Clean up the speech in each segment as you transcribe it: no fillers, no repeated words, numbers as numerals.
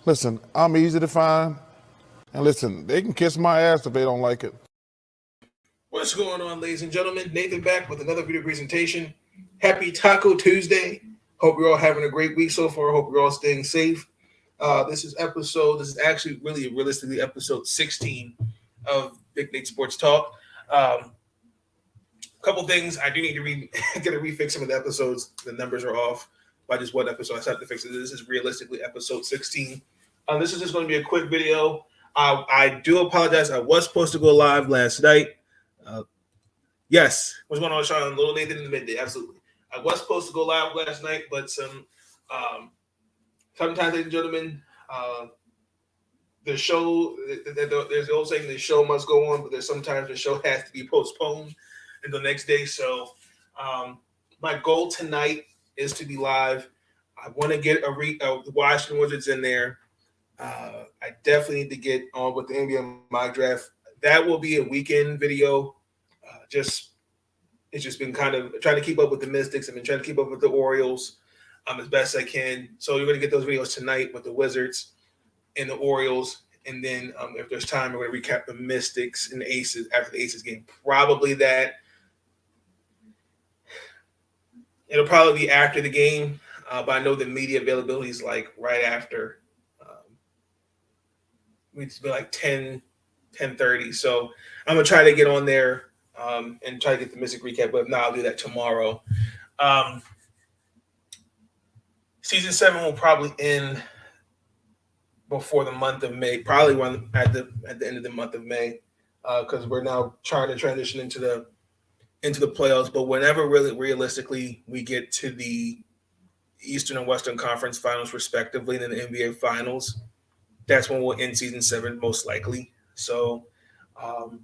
Listen, I'm easy to find. And listen, they can kiss my ass if they don't like it. What's going on, ladies and gentlemen? Nathan back with another video presentation. Happy Taco Tuesday. Hope you're all having a great week so far. Hope you're all staying safe. This is actually really realistically episode 16 of Big Nate Sports Talk. A couple things I do need to get to refix some of the episodes. The numbers are off by just one episode. I have to fix it. This is realistically episode 16. This is just going to be a quick video. I do apologize. I was supposed to go live last night. Yes, what's going on, Sean? Little Nathan in the midday. Absolutely. I was supposed to go live last night, but sometimes, ladies and gentlemen, the show, there's the old saying, the show must go on, but there's sometimes the show has to be postponed until the next day. So my goal tonight is to be live. I want to get the Washington Wizards in there. I definitely need to get on with the NBA mock draft. That will be a weekend video. It's just been kind of trying to keep up with the Mystics. I've been trying to keep up with the Orioles as best I can. So you're going to get those videos tonight with the Wizards and the Orioles. And then if there's time, we're going to recap the Mystics and the Aces after the Aces game. Probably that. It'll probably be after the game, but I know the media availability is like right after. It's been like 10:30. So I'm going to try to get on there and try to get the Mystic recap. But if not, I'll do that tomorrow. Season 7 will probably end before the month of May, probably at the end of the month of May, because we're now trying to transition into the playoffs. But whenever really realistically we get to the Eastern and Western Conference Finals, respectively, and then the NBA Finals, that's when we'll end Season 7 most likely. So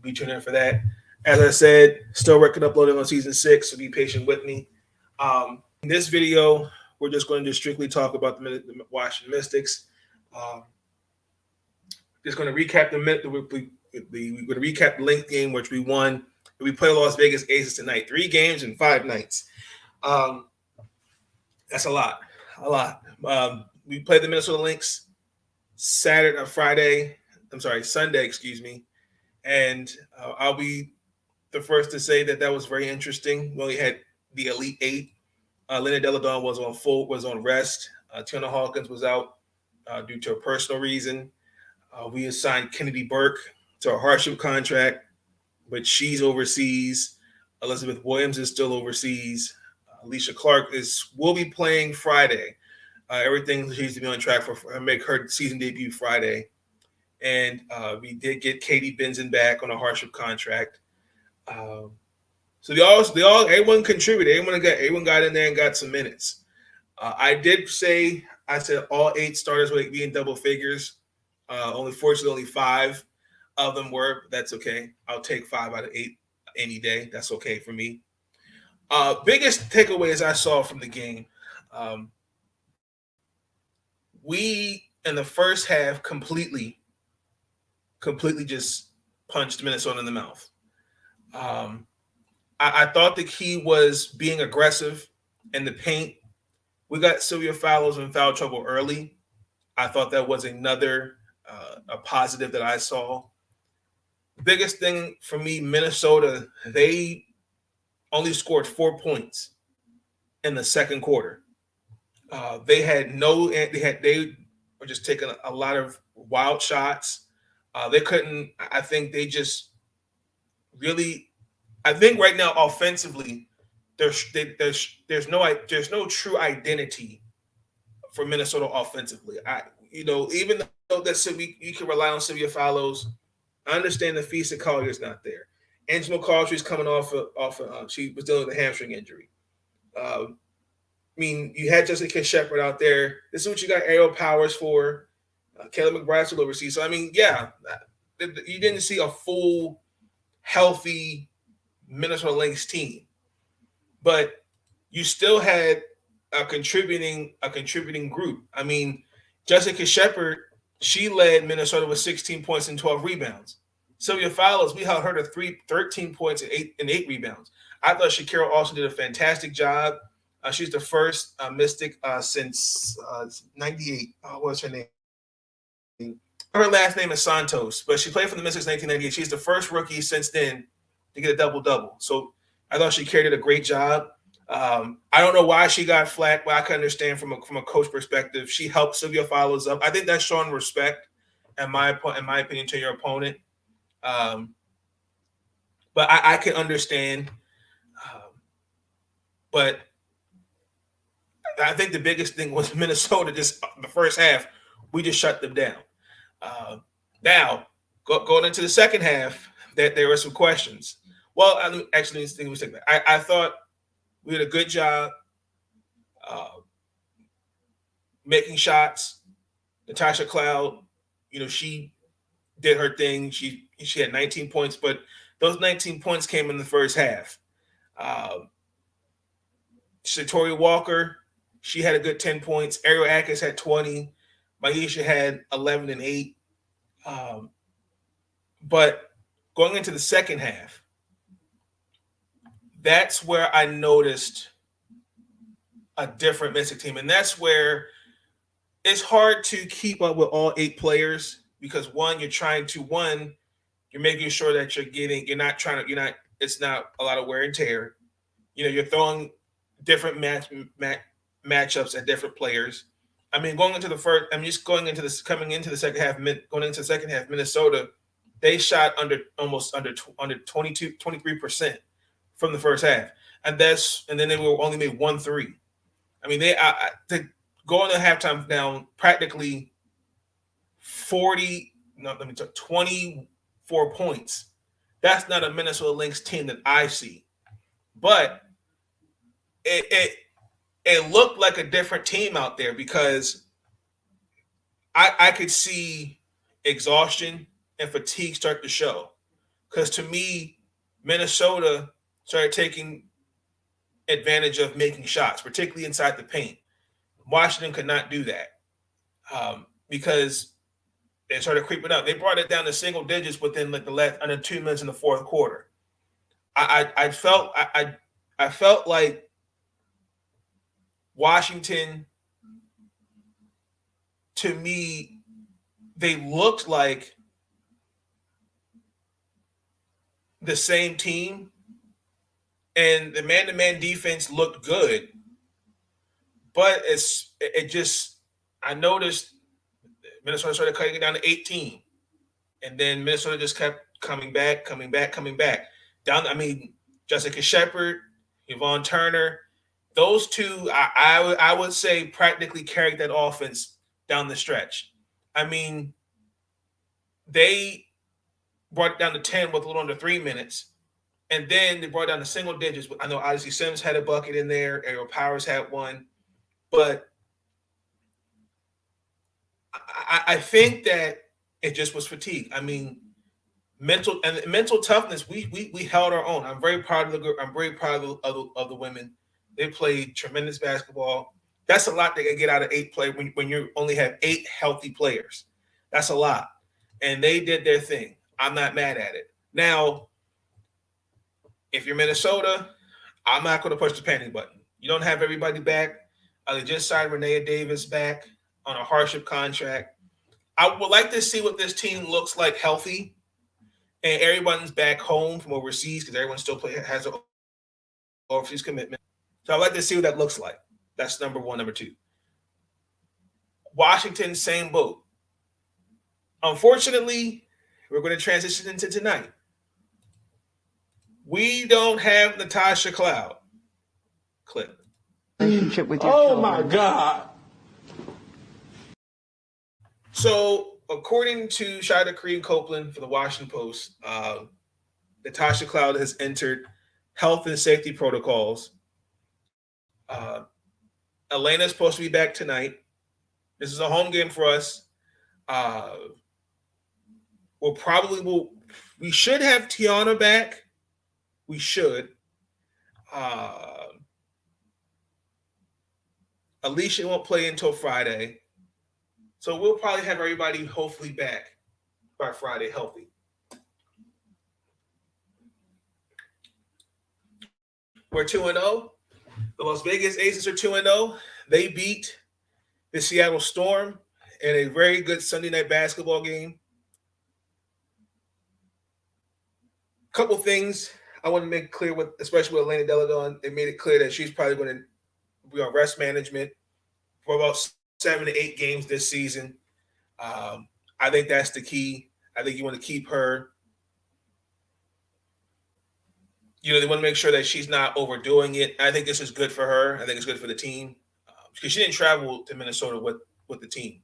be tuned in for that. As I said, still working uploading on Season 6, so be patient with me. In this video, we're just going to strictly talk about the Washington Mystics. Just going to recap we're going to recap the Lynx game, which we won. We play Las Vegas Aces tonight. 3 games in 5 nights. That's a lot. We played the Minnesota Lynx Sunday, excuse me. And I'll be the first to say that was very interesting. We only had the Elite 8. Leonard Deladon was on rest. Tiana Hawkins was out due to a personal reason. We assigned Kennedy Burke to a hardship contract, but she's overseas. Elizabeth Williams is still overseas. Alicia Clark will be playing Friday. Everything seems to be on track for her make her season debut Friday. And we did get Katie Benson back on a hardship contract. So everyone contributed. Everyone got in there and got some minutes. I said all 8 starters would be in double figures. Fortunately, only 5 of them were. That's okay. I'll take 5 out of 8 any day. That's okay for me. Biggest takeaways I saw from the game. We in the first half completely just punched Minnesota in the mouth. I thought the key was being aggressive in the paint. We got Sylvia Fowles in foul trouble early. I thought that was another a positive that I saw. Biggest thing for me, Minnesota, they only scored 4 points in the second quarter. They were just taking a lot of wild shots. They couldn't. I think they just really. I think right now offensively, there's no true identity for Minnesota offensively. Even though you can rely on Sylvia Fallows, I understand the Fisa Collier is not there. Angela McCaultrey is coming off she was dealing with a hamstring injury. You had Jessica Shepard out there. This is what you got Ariel Powers for. Caleb McBride still overseas. So you didn't see a full, healthy Minnesota Lynx team, but you still had a contributing group. Jessica Shepard, she led Minnesota with 16 points and 12 rebounds. Sylvia Fowles, we held her to 13 points and 8 rebounds. I thought Shakira also did a fantastic job. She's the first Mystic since '98. What's her name? Her last name is Santos, but she played for the Mystics 1998. She's the first rookie since then to get a double-double. So I thought she carried it a great job. I don't know why she got flack, but I can understand from a coach perspective. She helped Sylvia Follows up. I think that's showing respect, in my opinion, to your opponent. But I can understand. But I think the biggest thing was Minnesota. Just the first half, we just shut them down. Now, going into the second half, that there were some questions. Well, I thought we did a good job making shots. Natasha Cloud, she did her thing. She had 19 points, but those 19 points came in the first half. Shatori Walker, she had a good 10 points. Ariel Atkins had 20. Maisha had 11 and 8. But going into the second half, that's where I noticed a different Mystic team. And that's where it's hard to keep up with all 8 players because you're making sure that it's not a lot of wear and tear. You're throwing different matchups at different players. I mean, coming into the second half, Minnesota, they shot under 23% from the first half. And then they were only made 1 3. I mean, they go into halftime down practically 24 points. That's not a Minnesota Lynx team that I see. But it looked like a different team out there because I could see exhaustion and fatigue start to show. Because to me, Minnesota started taking advantage of making shots, particularly inside the paint. Washington could not do that because they started creeping up. They brought it down to single digits within under 2 minutes in the fourth quarter. I felt like Washington, to me, they looked like the same team, and the man-to-man defense looked good. But I noticed Minnesota started cutting it down to 18. And then Minnesota just kept coming back. Jessica Shepard, Yvonne Turner, those two, I would say practically carried that offense down the stretch. I mean, they brought it down to 10 with a little under 3 minutes. And then they brought it down to single digits. I know Odyssey Sims had a bucket in there. Ariel Powers had one. But I think that it just was fatigue. I mean, mental toughness. We held our own. I'm very proud of the group. I'm very proud of the women. They played tremendous basketball. That's a lot they can get out of 8 players when you only have 8 healthy players. That's a lot, and they did their thing. I'm not mad at it. Now, if you're Minnesota, I'm not going to push the panic button. You don't have everybody back. They just signed Renea Davis back on a hardship contract. I would like to see what this team looks like healthy, and everyone's back home from overseas because everyone still has an overseas commitment. So I'd like to see what that looks like. That's number one. Number two, Washington, same boat. Unfortunately, we're going to transition into tonight. We don't have Natasha Cloud. Clip. Relationship with your children. My God. So, according to Shida Creed Copeland for the Washington Post, Natasha Cloud has entered health and safety protocols. Elena's supposed to be back tonight. This is a home game for us. We should have Tiana back. We should. Alicia won't play until Friday. So we'll probably have everybody hopefully back by Friday healthy. We're 2-0. The Las Vegas Aces are 2-0. They beat the Seattle Storm in a very good Sunday night basketball game. Couple things I want to make clear with, especially with Elena Deladon. They made it clear that she's probably going to be on rest management for about 7 to 8 games this season. I think that's the key. I think you want to keep her. They want to make sure that she's not overdoing it. I think this is good for her. I think it's good for the team because she didn't travel to Minnesota with the team.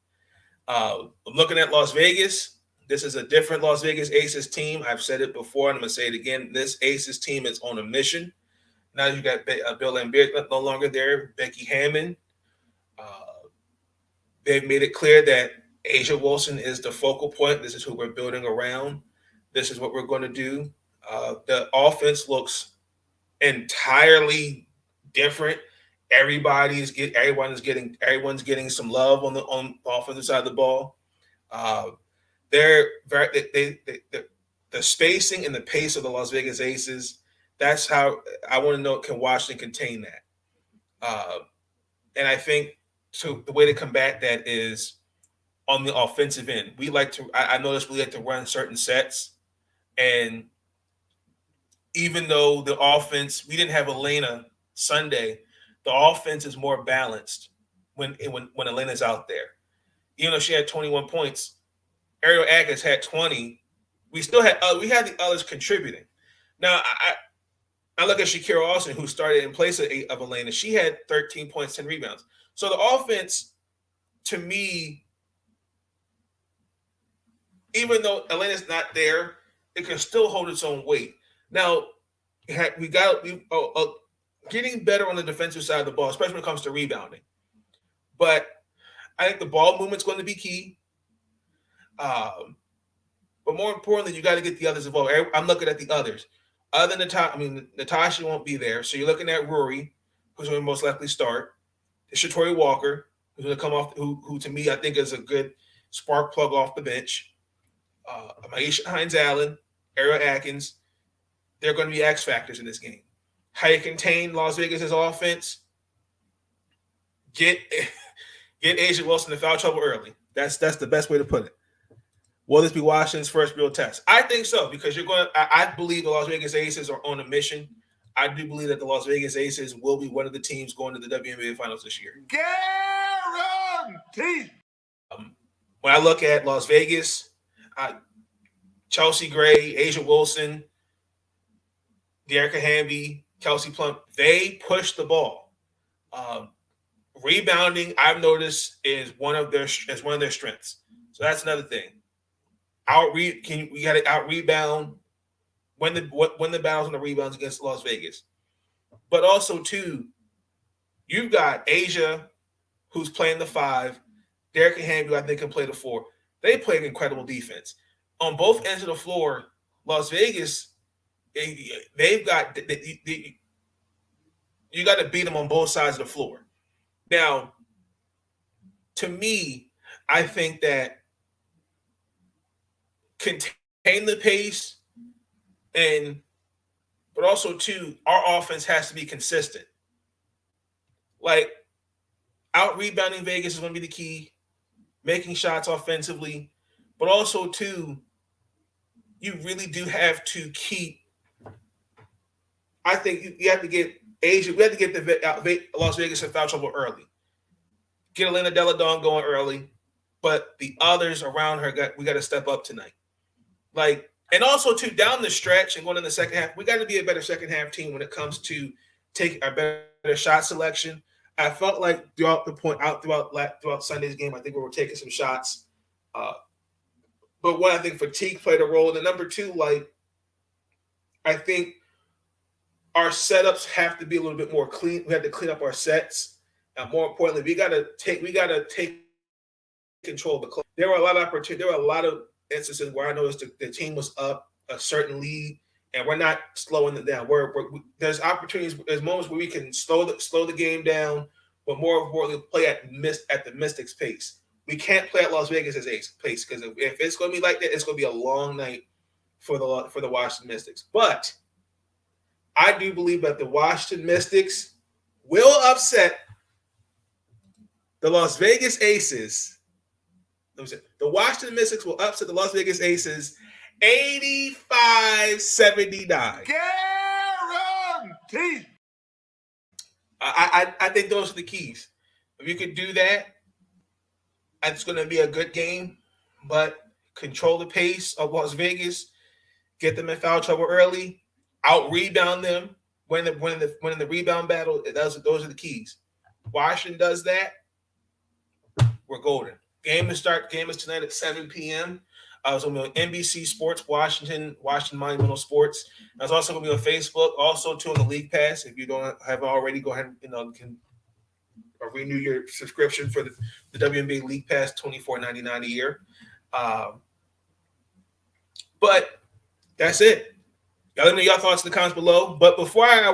I'm looking at Las Vegas. This is a different Las Vegas Aces team. I've said it before, and I'm going to say it again. This Aces team is on a mission. Now you got Bill Lambert no longer there, Becky Hammond. They've made it clear that Asia Wilson is the focal point. This is who we're building around. This is what we're going to do. The offense looks entirely different. Everyone's getting some love on the offensive side of the ball. The spacing and the pace of the Las Vegas Aces. That's how I want to know, can Washington contain that? And I think the way to combat that is on the offensive end. I noticed we like to run certain sets, and even though the offense, we didn't have Elena Sunday, the offense is more balanced when Elena's out there. Even though she had 21 points, Ariel Atkins had 20. We still had we had the others contributing. Now I look at Shakira Austin, who started in place of Elena. She had 13 points, 10 rebounds. So the offense, to me, even though Elena's not there, it can still hold its own weight. Now, getting better on the defensive side of the ball, especially when it comes to rebounding. But I think the ball movement's going to be key. But more importantly, you got to get the others involved. I'm looking at the others. Other than Natasha won't be there. So you're looking at Rory, who's going to most likely start. Shatori Walker, who's going to come off, who to me I think is a good spark plug off the bench. Maisha Hines-Allen, Ariel Atkins, they're going to be X factors in this game. How you contain Las Vegas' offense? Get Asia Wilson in foul trouble early. That's the best way to put it. Will this be Washington's first real test? I think so, because I believe the Las Vegas Aces are on a mission. I do believe that the Las Vegas Aces will be one of the teams going to the WNBA Finals this year. Guaranteed. When I look at Las Vegas, Chelsea Gray, Asia Wilson, Dearica Hamby, Kelsey Plum, they push the ball. Rebounding, I've noticed, is one of their strengths. So that's another thing. We got to out rebound when the battles on the rebounds against Las Vegas. But also too, you've got Asia, who's playing the 5, Dearica Hamby, who I think can play the 4. They play an incredible defense on both ends of the floor. Las Vegas, they've got you got to beat them on both sides of the floor. Now, to me, I think that contain the pace, but also too, our offense has to be consistent. Like, out rebounding Vegas is going to be the key, making shots offensively, but also too, you really do have to keep. I think you have to get Asia. We have to get the Las Vegas in foul trouble early. Get Elena Deladon going early, but the others around her we got to step up tonight. And also too, down the stretch and going in the second half, we got to be a better second half team when it comes to taking our better shot selection. I felt like throughout Sunday's game, I think we were taking some shots. But one, I think fatigue played a role. And the number 2, I think our setups have to be a little bit more clean. We have to clean up our sets. And more importantly, we gotta take control of the clock. There were a lot of opportunities. There were a lot of instances where I noticed the team was up a certain lead, and we're not slowing it down. There's opportunities. There's moments where we can slow the game down, but more importantly, play at the Mystics' pace. We can't play at Las Vegas' pace, because if it's going to be like that, it's going to be a long night for the Washington Mystics. But I do believe that the Washington Mystics will upset the Las Vegas Aces The Washington Mystics will upset the Las Vegas Aces 85-79. Guaranteed. I think those are the keys. If you could do that, it's going to be a good game. But control the pace of Las Vegas, get them in foul trouble early, out rebound them, win the rebound battle. Those are the keys. Washington does that, we're golden. Game is tonight at 7 p.m. It's going to be on NBC Sports, Washington Monumental Sports. It's also going to be on Facebook. Also, too, on the League Pass. If you don't have already, go ahead and you can renew your subscription for the WNBA League Pass, $24.99 a year. But that's it. Y'all let me know your thoughts in the comments below. But before I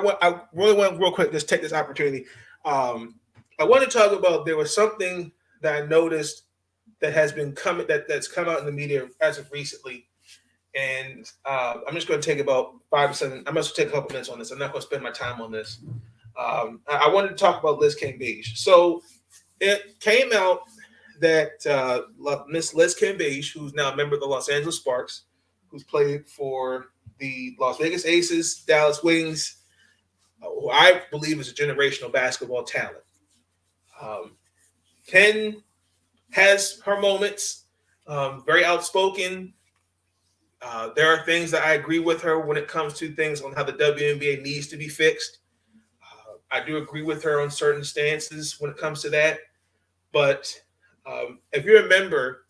really want to real quick just take this opportunity. I want to talk about, there was something that I noticed that has been coming, that's come out in the media as of recently. And I'm just going to take about 5 to 7. I'm going to take a couple minutes on this. I'm not going to spend my time on this. I wanted to talk about Liz Cambage. So it came out that Miss Liz Cambage, who's now a member of the Los Angeles Sparks, who's played for the Las Vegas Aces, Dallas Wings, who I believe is a generational basketball talent. Ken has her moments, very outspoken. There are things that I agree with her when it comes to things on how the WNBA needs to be fixed. I do agree with her on certain stances when it comes to that. But if you remember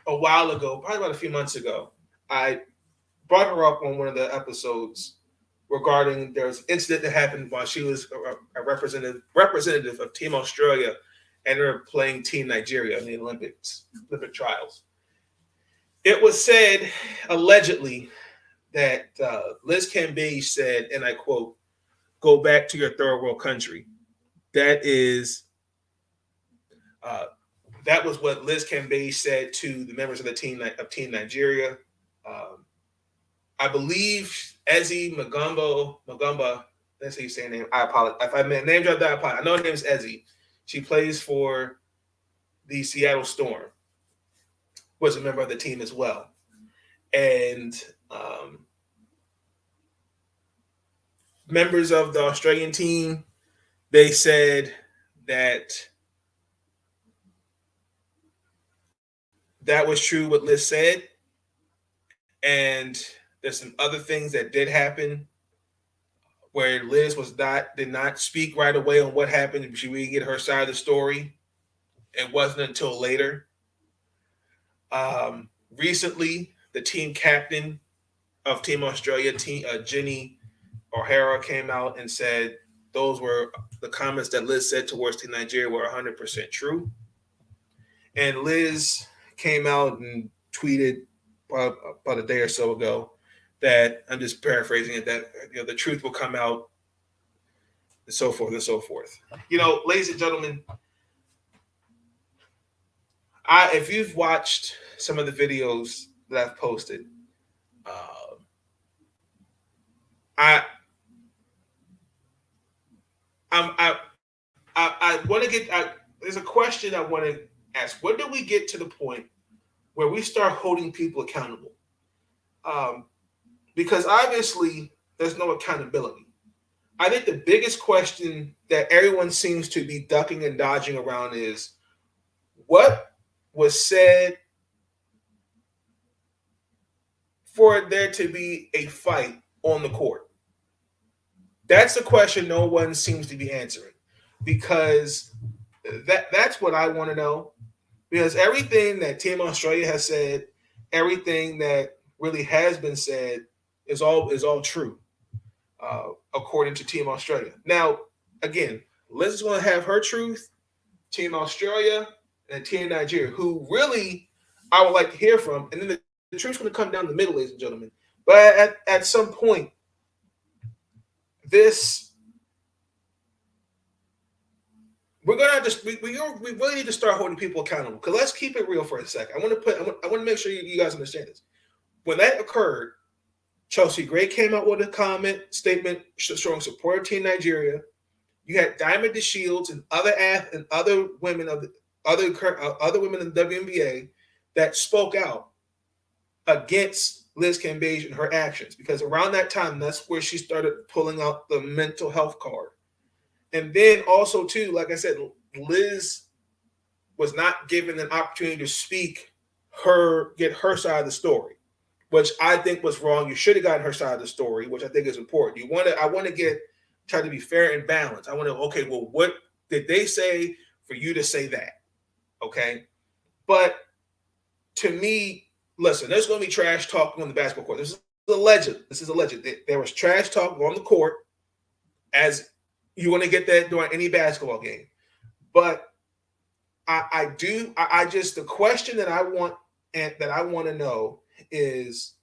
a while ago, probably about a few months ago, I brought her up on one of the episodes regarding there was an incident that happened while she was a representative of Team Australia and they're playing Team Nigeria in the Olympic trials. It was said, allegedly, that Liz Cambage said, and I quote, "Go back to your third world country." That was what Liz Cambage said to the members of the Team Nigeria. I believe Ezzy Magumba, that's how you say her name. I apologize. If I name dropped that, I apologize. I know her name is Ezzy. She plays for the Seattle Storm. Was a member of the team as well. And members of the Australian team, they said that was true what Liz said. And there's some other things that did happen where Liz did not speak right away on what happened. She didn't get her side of the story. It wasn't until later. Recently, the team captain of Team Australia, Jenny O'Hara, came out and said those were the comments that Liz said towards Team Nigeria were 100% true. And Liz came out and tweeted about a day or so ago that, I'm just paraphrasing it, that the truth will come out, and so forth and so forth. Ladies and gentlemen, if you've watched some of the videos that I've posted, I want to get. There's a question I want to ask. When do we get to the point where we start holding people accountable? Because obviously there's no accountability. I think the biggest question that everyone seems to be ducking and dodging around is, what was said for there to be a fight on the court? That's the question no one seems to be answering, because that's what I want to know. Because everything that Team Australia has said, everything that really has been said is all true, according to Team Australia. Now, again, Liz is going to have her truth. Team Australia and Team Nigeria, who really I would like to hear from, and then the truth's going to come down the middle, ladies and gentlemen. But at some point, we're gonna we really need to start holding people accountable. Because let's keep it real for a second. I want to make sure you guys understand this. When that occurred, Chelsea Gray came out with a statement showing support of Team Nigeria. You had Diamond DeShields and other women of other women in the WNBA that spoke out against Liz Cambage and her actions, because around that time, that's where she started pulling out the mental health card. And then also, too, like I said, Liz was not given an opportunity to get her side of the story, which I think was wrong. You should have gotten her side of the story, which I think is important. I want to try to be fair and balanced. I want to, okay, well, what did they say for you to say that? Okay. But to me, listen, there's going to be trash talking on the basketball court. This is alleged. There was trash talking on the court, as you want to get that during any basketball game. But the question that I want to know is,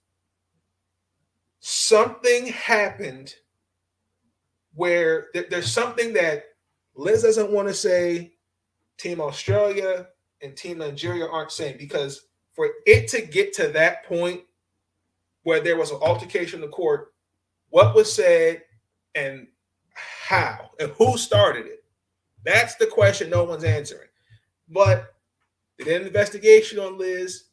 something happened where there's something that Liz doesn't want to say, Team Australia and Team Nigeria aren't saying, because for it to get to that point where there was an altercation in the court, what was said and how and who started it? That's the question no one's answering. But they did an investigation on Liz.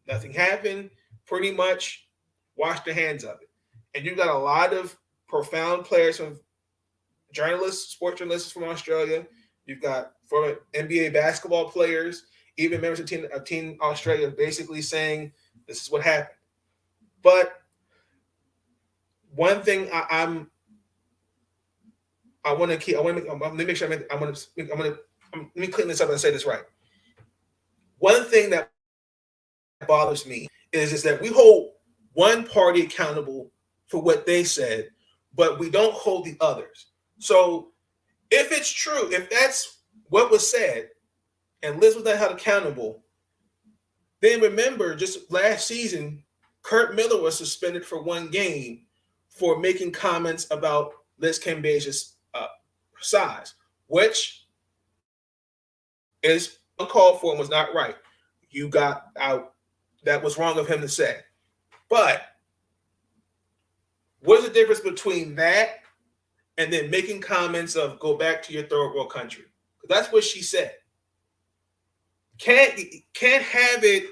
Nothing happened. Pretty much washed their hands of it. And you've got a lot of profound players, from sports journalists from Australia. You've got former NBA basketball players, even members of Team Australia, basically saying this is what happened. But one thing let me clean this up and say this right. One thing that bothers me is that we hold one party accountable for what they said, but we don't hold the others. So if it's true, if that's what was said, and Liz was not held accountable, then remember, just last season, Kurt Miller was suspended for one game for making comments about Liz Cambage's size, which is uncalled for and was not right. You got out. That was wrong of him to say. But what's the difference between that and then making comments of go back to your third world country? Because that's what she said. Can't have it.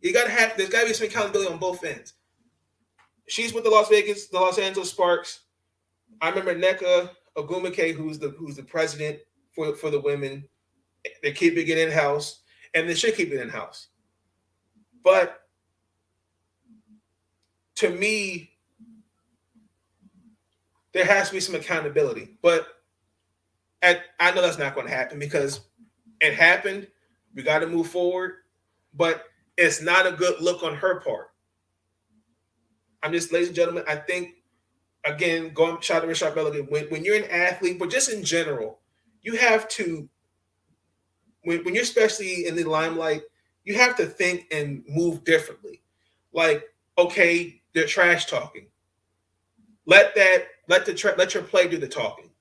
There's got to be some accountability on both ends. She's with the Los Angeles Sparks. I remember Nneka Ogwumike, who's the president for the women. They're keeping it in-house, and they should keep it in-house. But to me, there has to be some accountability. But I know that's not going to happen, because it happened. We got to move forward. But it's not a good look on her part. Ladies and gentlemen, I think, again, going shout to Richard Milligan, when you're an athlete, but just in general, you have to, when you're especially in the limelight, you have to think and move differently. Like, okay, they're trash talking. Let your play do the talking.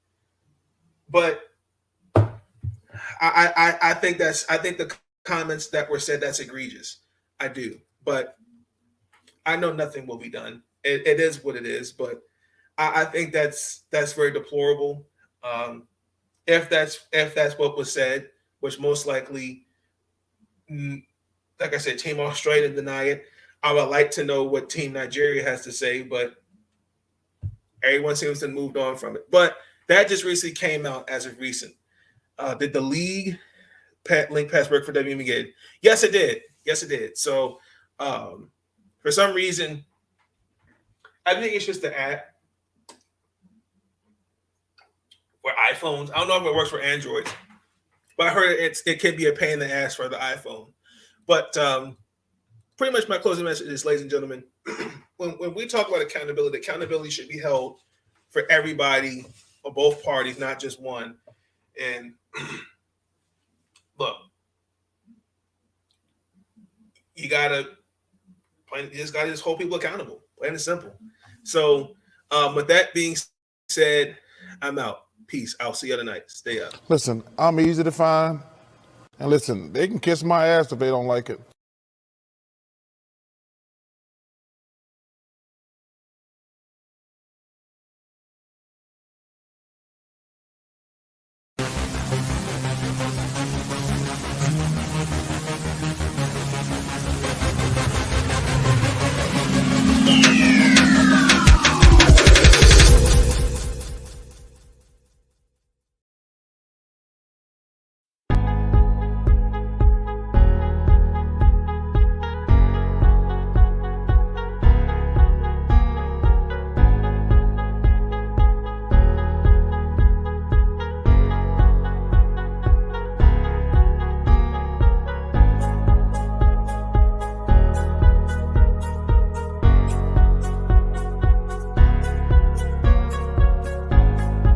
But I think the comments that were said, that's egregious. I do, but I know nothing will be done. It is what it is, but I think that's very deplorable. If that's what was said, which most likely, like I said, Team Australia deny it. I would like to know what Team Nigeria has to say, but everyone seems to have moved on from it. But that just recently came out as of recent. Did the league link pass work for WNBA? Yes, it did. So for some reason, I think it's just the app for iPhones. I don't know if it works for Androids, but I heard it can be a pain in the ass for the iPhone. But pretty much my closing message is, ladies and gentlemen, when we talk about accountability should be held for everybody or both parties, not just one. And look, you just hold people accountable, plain and simple. So with that being said, I'm out. Peace. I'll see you tonight. Stay up. Listen, I'm easy to find. And listen, they can kiss my ass if they don't like it.